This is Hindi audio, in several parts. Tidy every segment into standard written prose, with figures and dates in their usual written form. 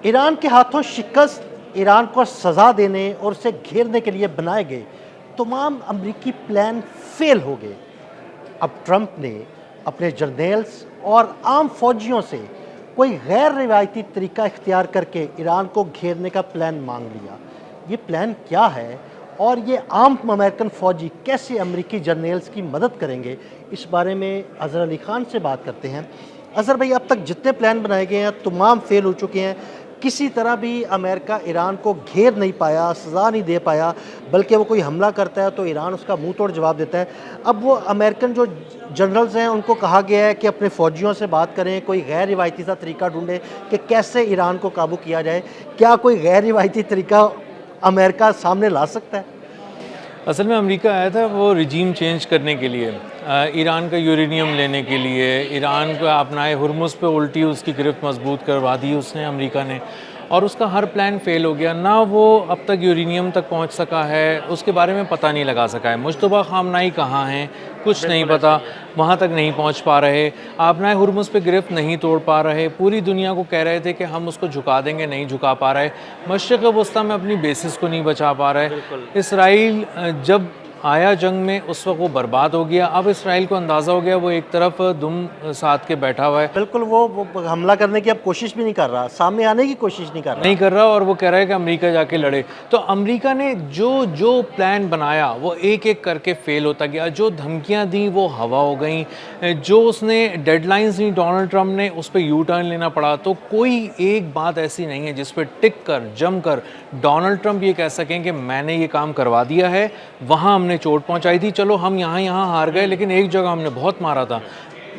ईरान के हाथों शिकस्त ईरान को सज़ा देने और उसे घेरने के लिए बनाए गए तमाम अमरीकी प्लान फेल हो गए। अब ट्रंप ने अपने जर्नेल्स और आम फौजियों से कोई गैर रिवायती तरीका इख्तियार करके ईरान को घेरने का प्लान मांग लिया। ये प्लान क्या है और ये आम अमेरिकन फ़ौजी कैसे अमरीकी जर्नेल्स की मदद करेंगे, इस बारे में अज़हर अली ख़ान से बात करते हैं। अज़हर भाई, अब तक जितने प्लान बनाए गए हैं तमाम फेल हो चुके हैं। किसी तरह भी अमेरिका ईरान को घेर नहीं पाया, सज़ा नहीं दे पाया, बल्कि वो कोई हमला करता है तो ईरान उसका मुंह तोड़ जवाब देता है। अब वो अमेरिकन जो जनरल्स हैं उनको कहा गया है कि अपने फ़ौजियों से बात करें, कोई गैर रिवायती सा तरीका ढूंढें कि कैसे ईरान को काबू किया जाए। क्या कोई गैर रिवायती तरीका अमेरिका सामने ला सकता है? असल में अमेरिका आया था वो रिजीम चेंज करने के लिए, ईरान का यूरेनियम लेने के लिए। ईरान को अपनाए हुर्मुज़ पे उल्टी उसकी गिरफ्त मजबूत करवा दी उसने, अमेरिका ने, और उसका हर प्लान फेल हो गया। ना वो अब तक यूरेनियम तक पहुंच सका है, उसके बारे में पता नहीं लगा सका है। मुश्तबा खामनाई कहाँ हैं कुछ नहीं पता, वहाँ तक नहीं पहुँच पा रहे। आपना हुर्मुज़ पे गिरफ्त नहीं तोड़ पा रहे। पूरी दुनिया को कह रहे थे कि हम उसको झुका देंगे, नहीं झुका पा रहे। मशरिक़ वस्ता में अपनी बेसिस को नहीं बचा पा रहे। इसराइल जब आया जंग में उस वक्त वो बर्बाद हो गया। अब इसराइल को अंदाज़ा हो गया वो एक तरफ दुम साध के बैठा हुआ है, बिल्कुल, वो हमला करने की अब कोशिश भी नहीं कर रहा, सामने आने की कोशिश नहीं कर नहीं रहा। कर रहा, और वो कह रहा है कि अमेरिका जाके लड़े। तो अमेरिका ने जो जो प्लान बनाया वो एक एक करके फेल होता गया। जो धमकियां दी वो हवा हो गई। जो उसने डेडलाइंस दी डोनाल्ड ट्रंप ने, उस पर यू टर्न लेना पड़ा। तो कोई एक बात ऐसी नहीं है जिस पर टिक कर जम कर डोनाल्ड ट्रंप ये कह सकें कि मैंने ये काम करवा दिया है। वहाँ हमने चोट पहुँचाई थी, चलो हम यहाँ हार गए, लेकिन एक जगह हमने बहुत मारा था।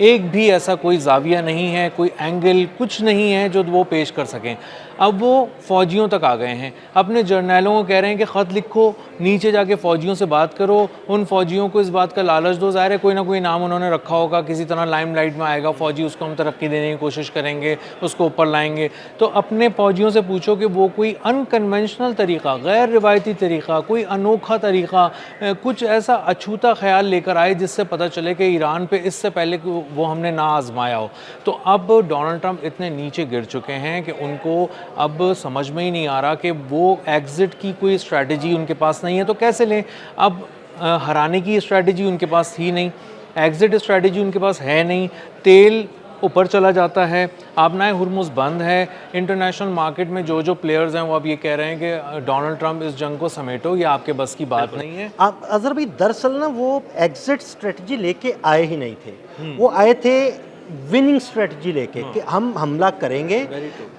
एक भी ऐसा कोई जाविया नहीं है, कोई एंगल कुछ नहीं है जो वो पेश कर सकें। अब वो फ़ौजियों तक आ गए हैं, अपने जर्नैलों को कह रहे हैं कि ख़त लिखो, नीचे जाके फ़ौजियों से बात करो, उन फ़ौजियों को इस बात का लालच दो। ज़ाहिर है कोई ना कोई नाम उन्होंने रखा होगा, किसी तरह लाइमलाइट में आएगा फ़ौजी, उसको हम तरक्की देने की कोशिश करेंगे, उसको ऊपर लाएंगे। तो अपने फ़ौजियों से पूछो कि वो कोई अनकन्वेंशनल तरीक़ा, गैर रिवायती तरीक़ा, कोई अनोखा तरीक़ा, कुछ ऐसा अछूता ख्याल लेकर आए जिससे पता चले कि ईरान पे इससे पहले वो हमने ना आजमाया हो। तो अब डोनाल्ड ट्रंप इतने नीचे गिर चुके हैं कि उनको अब समझ में ही नहीं आ रहा कि वो एग्ज़िट की कोई स्ट्रैटेजी उनके पास नहीं है तो कैसे लें। अब हराने की स्ट्रैटेजी उनके पास थी नहीं, एग्ज़िट स्ट्रैटेजी उनके पास है नहीं, तेल ऊपर चला जाता है, आपना हुर्मुज़ बंद है। इंटरनेशनल मार्केट में जो जो प्लेयर्स हैं वो अब ये कह रहे हैं कि डोनाल्ड ट्रंप इस जंग को समेटो, ये आपके बस की बात नहीं है। आप अज़हर भाई, दरअसल ना वो एग्जिट स्ट्रेटजी लेके आए ही नहीं थे। वो आए थे विनिंग स्ट्रेटजी लेके कि हम हमला करेंगे,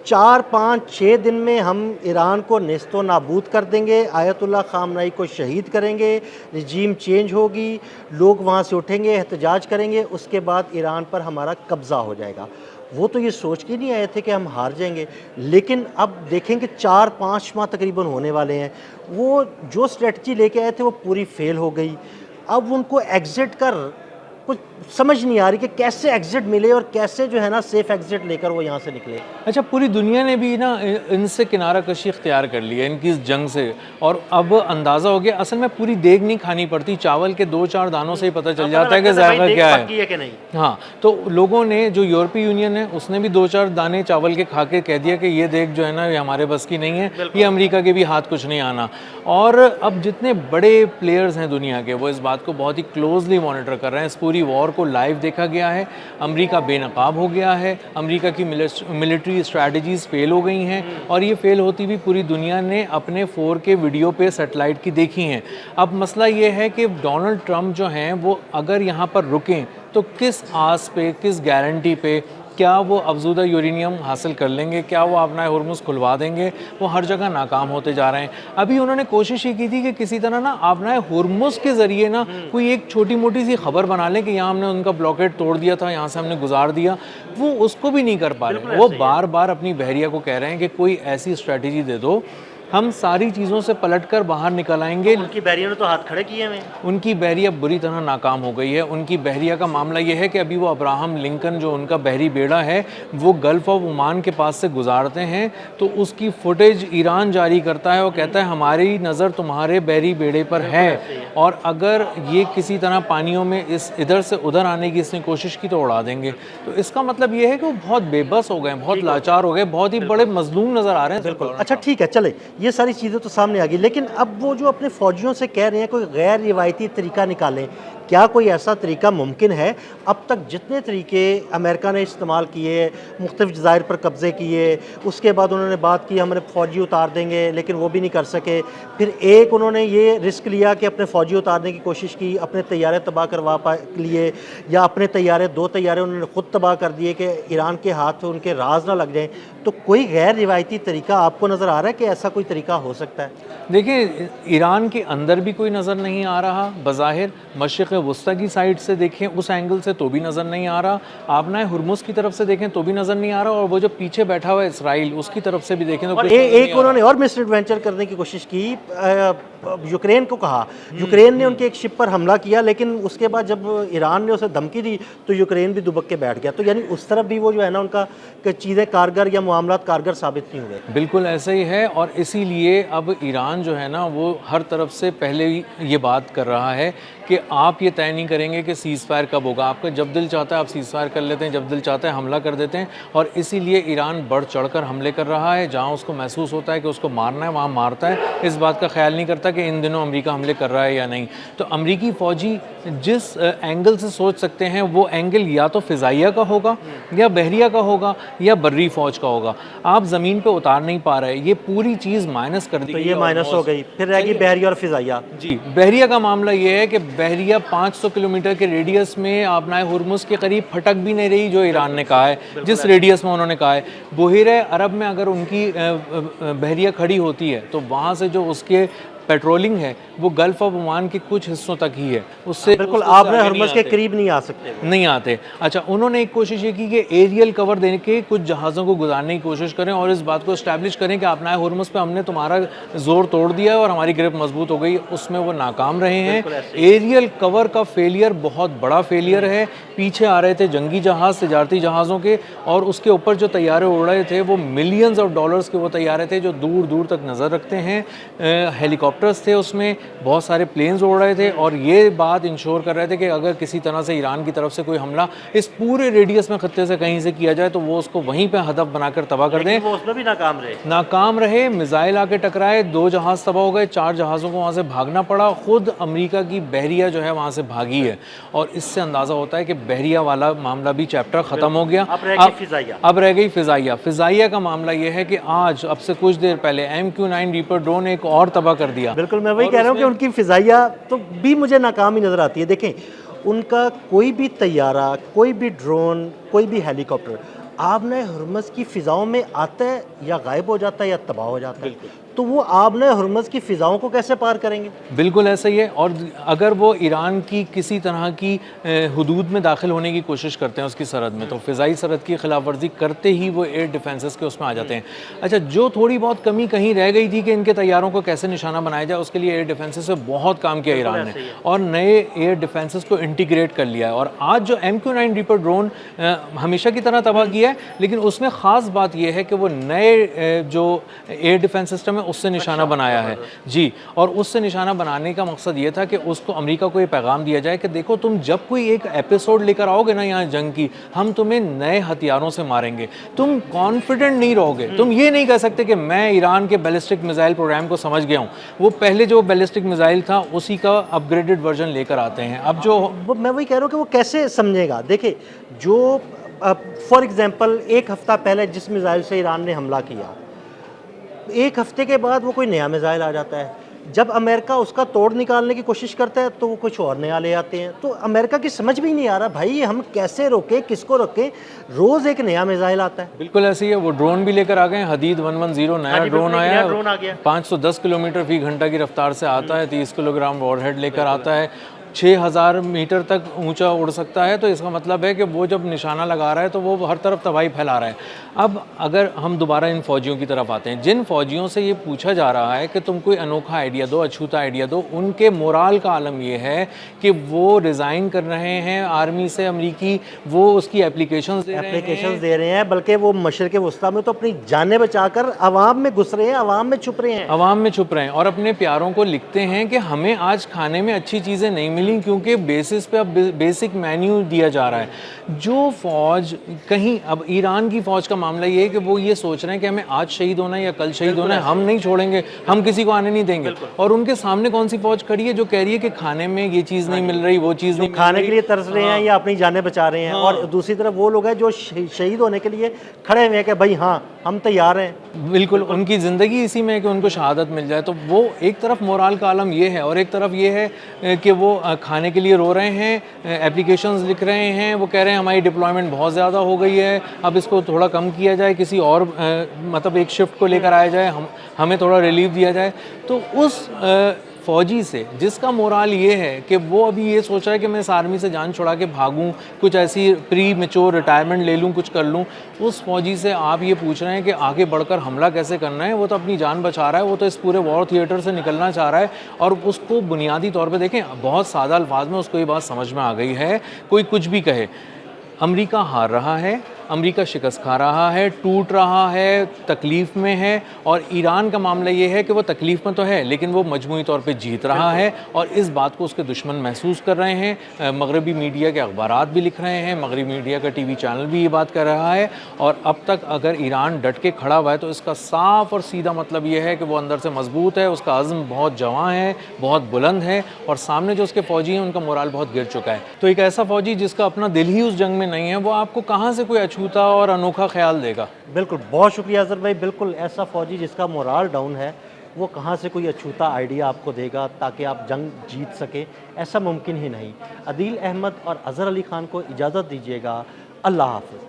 4 5 6 दिन में हम ईरान को नेस्तो नाबूद कर देंगे, आयतुल्ला खामनाई को शहीद करेंगे, रिजीम चेंज होगी, लोग वहाँ से उठेंगे, एहतजाज करेंगे, उसके बाद ईरान पर हमारा कब्ज़ा हो जाएगा। वो तो ये सोच के नहीं आए थे कि हम हार जाएंगे। लेकिन अब देखेंगे 4 5 माह तकरीबन होने वाले हैं, वो जो स्ट्रेटजी लेके आए थे वो पूरी फेल हो गई। अब उनको एग्जिट कर कुछ समझ नहीं आ रही कि कैसे एग्जिट मिले और कैसे जो है ना सेफ एग्जिट लेकर वो यहाँ से निकले। अच्छा, पूरी दुनिया ने भी ना इनसे किनारा कशी इख्तियार कर लिया इनकी इस जंग से, और अब अंदाज़ा हो गया असल में पूरी देग नहीं खानी पड़ती, चावल के 2 4 दानों से ही पता चल जाता है कि जायका क्या है कि नहीं। हाँ, तो लोगों ने, जो यूरोपीय यूनियन है उसने भी 2 4 दाने चावल के खा के कह दिया कि ये देग जो है ना ये हमारे बस की नहीं है, ये अमेरिका के भी हाथ कुछ नहीं आना। और अब जितने बड़े प्लेयर्स हैं दुनिया के वो इस बात को बहुत ही क्लोजली मॉनिटर कर रहे हैं। इस पूरी वॉर को लाइव देखा गया है। अमेरिका बेनकाब हो गया है, अमेरिका की मिलिट्री स्ट्रैटेजीज फेल हो गई हैं, और ये फेल होती भी पूरी दुनिया ने अपने 4K वीडियो पे सैटेलाइट की देखी हैं। अब मसला ये है कि डोनाल्ड ट्रंप जो हैं वो अगर यहाँ पर रुकें तो किस आस पे, किस गारंटी पे, क्या वो अफजूदा यूरेनियम हासिल कर लेंगे, क्या वो अपना हुर्मुज़ खुलवा देंगे? वो हर जगह नाकाम होते जा रहे हैं। अभी उन्होंने कोशिश ये की थी कि किसी तरह ना अपना हुर्मुज़ के ज़रिए ना कोई एक छोटी मोटी सी खबर बना लें कि यहाँ हमने उनका ब्लॉकेट तोड़ दिया था, यहाँ से हमने गुजार दिया। वो उसको भी नहीं कर पा रहे। वो बार बार अपनी बहरिया को कह रहे हैं कि कोई ऐसी स्ट्रैटेजी दे दो हम सारी चीज़ों से पलटकर बाहर निकल आएंगे। उनकी बैरियर ने तो हाथ खड़े किए हुए हैं। उनकी बहरिया बुरी तरह नाकाम हो गई है। उनकी बहरिया का मामला ये है कि अभी वो अब्राहम लिंकन जो उनका बहरी बेड़ा है वो गल्फ़ ऑफ ओमान के पास से गुजारते हैं, तो उसकी फुटेज ईरान जारी करता है और कहता है हमारी नज़र तुम्हारे बहरी बेड़े पर है, और अगर ये किसी तरह पानियों में इस इधर से उधर आने की इसने कोशिश की तो उड़ा देंगे। तो इसका मतलब ये है कि वो बहुत बेबस हो गए, बहुत लाचार हो गए, बहुत ही बड़े मजलूम नज़र आ रहे हैं। बिल्कुल। अच्छा ठीक है, चले ये सारी चीज़ें तो सामने आ गई, लेकिन अब वो जो अपने फ़ौजियों से कह रहे हैं कोई गैर रिवायती तरीका निकालें, क्या कोई ऐसा तरीका मुमकिन है? अब तक जितने तरीके अमेरिका ने इस्तेमाल किए, मुख्तलिफ जज़ायर पर कब्ज़े किए, उसके बाद उन्होंने बात की हमारे फ़ौजी उतार देंगे, लेकिन वो भी नहीं कर सके। फिर एक उन्होंने ये रिस्क लिया कि अपने फ़ौजी उतारने की कोशिश की, अपने तैयारे तबाह करवा लिए, या अपने तैयारे 2 तैयारे उन्होंने ख़ुद तबाह कर दिए कि ईरान के हाथ उनके राज ना लग जाएँ। तो कोई गैर रिवायती तरीका आपको नज़र आ रहा है कि ऐसा कोई तरीका हो सकता है? देखिए, ईरान के अंदर भी कोई नज़र नहीं आ रहा बज़ाहिर, मशरिक़ वस्ता की साइड से देखें उस एंगल से तो भी नज़र नहीं आ रहा, आबनाए हुर्मुज़ की तरफ से देखें तो भी नज़र नहीं आ रहा, और वो जो पीछे बैठा हुआ है इसराइल उसकी तरफ से भी देखें तो और कुछ नज़र नहीं एक आ उन्होंने और मिस एडवेंचर करने की कोशिश की, यूक्रेन को कहा, यूक्रेन ने उनके एक शिप पर हमला किया, लेकिन उसके बाद जब ईरान ने उसे धमकी दी तो यूक्रेन भी दुबक के बैठ गया। तो यानी उस तरफ भी वो जो है ना उनका चीज़ें कारगर या मामलात कारगर साबित नहीं हुए। बिल्कुल ऐसा ही है, और इसीलिए अब ईरान जो है ना वो हर तरफ से पहले ही ये बात कर रहा है कि आप ये तय नहीं करेंगे कि सीज़ फायर कब होगा, आपका जब दिल चाहता है आप सीज़ फायर कर लेते हैं, जब दिल चाहता है हमला कर देते हैं, और इसीलिए ईरान बढ़ चढ़कर हमले कर रहा है। जहाँ उसको महसूस होता है कि उसको मारना है वहाँ मारता है, इस बात का ख्याल नहीं करता कि इन दिनों अमेरिका हमले कर रहा है या नहीं। तो अमेरिकी फ़ौजी जिस एंगल से सोच सकते हैं वो एंगल या तो फ़िज़ाइया का होगा, या बहरिया का होगा, या बर्री फ़ौज का होगा। आप ज़मीन पे उतार नहीं पा रहे, ये पूरी चीज़ माइनस कर दी तो गई ये है माइनस हो almost। गई, फिर रहेगी बहरिया और फ़िज़ाइया। जी, बहरिया का मामला ये है कि बहरिया 500 किलोमीटर के रेडियस में आबनाए हुर्मुज़ के करीब फटक भी नहीं रही जो ईरान ने कहा है, जिस रेडियस में उन्होंने कहा है। बहीरे अरब में अगर उनकी बहरिया खड़ी होती है तो वहाँ से जो उसके पेट्रोलिंग है वो गल्फ़ ऑफ ओमान के कुछ हिस्सों तक ही है, उससे बिल्कुल उससे आपने आगे नहीं हरमज़ के आते। करीब नहीं आ सकते वो। नहीं आते। अच्छा, उन्होंने एक कोशिश ये की कि एरियल कवर देने के कुछ जहाज़ों को गुजारने की कोशिश करें और इस बात को इस्टेब्लिश करें कि आपनाए हुर्मुज़ पे हमने तुम्हारा ज़ोर तोड़ दिया है और हमारी ग्रिप मजबूत हो गई। उसमें वो नाकाम रहे हैं। एरियल कवर का फेलियर बहुत बड़ा फेलियर है। पीछे आ रहे थे जंगी जहाज़, तिजारती जहाज़ों के, और उसके ऊपर जो तैयारे उड़ रहे थे वो मिलियंस ऑफ डॉलर्स के वो तैयारे थे जो दूर दूर तक नज़र रखते हैं। हेलीकॉप्टर्स थे उसमें, बहुत सारे प्लेन्स उड़ रहे थे, और ये बात इंश्योर कर रहे थे कि अगर किसी तरह से ईरान की तरफ से कोई हमला इस पूरे रेडियस में खत्ते से कहीं से किया जाए तो वो उसको वहीं पे हदफ बनाकर तबाह कर दें। वो उसमें भी नाकाम रहे। नाकाम रहे, मिसाइल आके टकराए, 2 जहाज़ तबाह हो गए, 4 जहाज़ों को वहाँ से भागना पड़ा। खुद अमेरिका की बहरिया जो है वहाँ से भागी है, और इससे अंदाज़ा होता है कि बहरिया वाला मामला भी चैप्टर ख़त्म हो गया। अब रह गई फ़िज़ाइया। अब रह गई फ़िज़ाइया। फ़िज़ाइया का मामला ये है कि आज अब से कुछ देर पहले MQ-9 रीपर ड्रोन एक और तबाह कर दिया। बिल्कुल, मैं वही कह रहा हूँ कि उनकी फ़िज़ाइया तो भी मुझे नाकाम ही नज़र आती है। देखें, उनका कोई भी तैयारा, कोई भी ड्रोन, कोई भी हेलीकॉप्टर आबने हुर्मुज़ की फ़िज़ाओं में आता है या गायब हो जाता है या तबाह हो जाता है। तो वो आबने हुर्मुज़ की फ़िज़ाओं को कैसे पार करेंगे? बिल्कुल ऐसा ही है, और अगर वो ईरान की किसी तरह की हुदूद में दाखिल होने की कोशिश करते हैं उसकी सरहद में, तो फ़िज़ाई सरहद की खिलाफ वर्जी करते ही वो एयर डिफेंसेस के उसमें आ जाते हैं। अच्छा, जो थोड़ी बहुत कमी कहीं रह गई थी कि इनके तैयारों को कैसे निशाना बनाया जाए, उसके लिए एयर डिफेंसेस से बहुत काम किया ईरान ने, और नए एयर डिफेंसेस को इंटीग्रेट कर लिया है। और आज जो MQ-9 रीपर ड्रोन हमेशा की तरह तबाह किया है, लेकिन उसमें ख़ास बात यह है कि वो नए जो एयर डिफेंस सिस्टम है उससे निशाना बनाया है जी। और उससे निशाना बनाने का मकसद ये था कि उसको अमेरिका को ये पैगाम दिया जाए कि देखो, तुम जब कोई एक एपिसोड लेकर आओगे ना यहाँ जंग की, हम तुम्हें नए हथियारों से मारेंगे। तुम कॉन्फिडेंट नहीं रहोगे, तुम ये नहीं कह सकते कि मैं ईरान के बैलिस्टिक मिसाइल प्रोग्राम को समझ गया हूँ। वो पहले जो बैलिस्टिक मिसाइल था उसी का अपग्रेडेड वर्जन लेकर आते हैं। अब जो मैं वही कह रहा हूँ कि वो कैसे समझेगा। देखिए, जो फॉर एग्जांपल एक हफ़्ता पहले जिस मिसाइल से ईरान ने हमला किया, एक हफ्ते के बाद वो कोई नया मिसाइल आ जाता है। जब अमेरिका उसका तोड़ निकालने की कोशिश करता है तो वो कुछ और नया ले आते हैं। तो अमेरिका की समझ भी नहीं आ रहा भाई, हम कैसे रोकें, किसको रोकें, रोज़ एक नया मिसाइल आता है। बिल्कुल ऐसे ही है। वो ड्रोन भी लेकर आ गए, हदीद 110 नया ड्रोन आया है, 510 किलोमीटर फी घंटा की रफ्तार से आता है, 30 किलोग्राम वॉरहेड लेकर आता है। 6000 मीटर तक ऊंचा उड़ सकता है, तो इसका मतलब है कि वो जब निशाना लगा रहा है तो वो हर तरफ तबाही फैला रहा है। अब अगर हम दोबारा इन फ़ौजियों की तरफ आते हैं, जिन फ़ौजियों से ये पूछा जा रहा है कि तुम कोई अनोखा आइडिया दो, अछूता आइडिया दो, उनके मोराल का आलम ये है कि वो रिज़ाइन कर रहे हैं आर्मी से अमरीकी, वो उसकी एप्लीकेशंस दे रहे हैं। एप्लीकेशंस दे रहे हैं, बल्कि वो मशरिक़ वस्ता में तो अपनी जानें बचाकर अवाम में घुस रहे हैं, अवाम में छुप रहे हैं। अवाम में छुप रहे हैं और अपने प्यारों को लिखते हैं कि हमें आज खाने में अच्छी चीज़ें नहीं मिली क्योंकि बेसिस पे अब बेसिक मेन्यू दिया जा रहा है। जो फ़ौज कहीं, अब ईरान की फ़ौज का मामला ये है कि वो ये सोच रहे हैं कि हमें आज शहीद होना है या कल शहीद होना है, हम नहीं छोड़ेंगे, हम किसी को आने नहीं देंगे। और उनके सामने कौन सी फ़ौज खड़ी है जो कह रही है कि खाने में ये चीज़ नहीं मिल रही, वो चीज़ नहीं मिल खाने रही। के लिए तरस रहे हैं या अपनी जानें बचा रहे हैं, और दूसरी तरफ वो लोग हैं जो शहीद होने के लिए खड़े हुए हैं कि भाई हाँ हम तैयार हैं। बिल्कुल, उनकी ज़िंदगी इसी में है कि उनको शहादत मिल जाए। तो वो एक तरफ मोराल का आलम ये है और एक तरफ ये है कि वो खाने के लिए रो रहे हैं, एप्लीकेशंस लिख रहे हैं, वो कह रहे हैं हमारी डिप्लॉयमेंट बहुत ज़्यादा हो गई है, अब इसको थोड़ा कम किया जाए, किसी और मतलब एक शिफ्ट को लेकर आया जाए, हमें थोड़ा रिलीफ दिया जाए। तो उस फ़ौजी से जिसका मोराल ये है कि वो अभी ये सोच रहा है कि मैं इस आर्मी से जान छुड़ा के भागूं, कुछ ऐसी प्री मैच्योर रिटायरमेंट ले लूं, कुछ कर लूं, उस फ़ौजी से आप ये पूछ रहे हैं कि आगे बढ़कर हमला कैसे करना है। वो तो अपनी जान बचा रहा है, वो तो इस पूरे वॉर थिएटर से निकलना चाह रहा है। और उसको बुनियादी तौर पे देखें, बहुत सादा अल्फाज में उसको ये बात समझ में आ गई है, कोई कुछ भी कहे, अमेरिका हार रहा है, अमेरिका शिकस्त खा रहा है, टूट रहा है, तकलीफ़ में है। और ईरान का मामला ये है कि वो तकलीफ़ में तो है लेकिन वो मजमूई तौर पे जीत रहा है और इस बात को उसके दुश्मन महसूस कर रहे हैं। मगरबी मीडिया के अखबारात भी लिख रहे हैं, मगरबी मीडिया का टीवी चैनल भी ये बात कर रहा है। और अब तक अगर ईरान डट के खड़ा हुआ है तो इसका साफ और सीधा मतलब ये है कि वो अंदर से मजबूत है, उसका अज़्म बहुत जवां है, बहुत बुलंद है और सामने जो उसके फ़ौजी हैं उनका मोराल बहुत गिर चुका है। तो एक ऐसा फ़ौजी जिसका अपना दिल ही उस जंग में नहीं है, वो आपको कहाँ से कोई अछूता और अनोखा ख्याल देगा। बिल्कुल, बहुत शुक्रिया अज़हर भाई। बिल्कुल, ऐसा फ़ौजी जिसका मोराल डाउन है वो कहाँ से कोई अछूता आइडिया आपको देगा ताकि आप जंग जीत सके, ऐसा मुमकिन ही नहीं। अदील अहमद और अज़हर अली ख़ान को इजाज़त दीजिएगा। अल्लाह हाफ़िज़।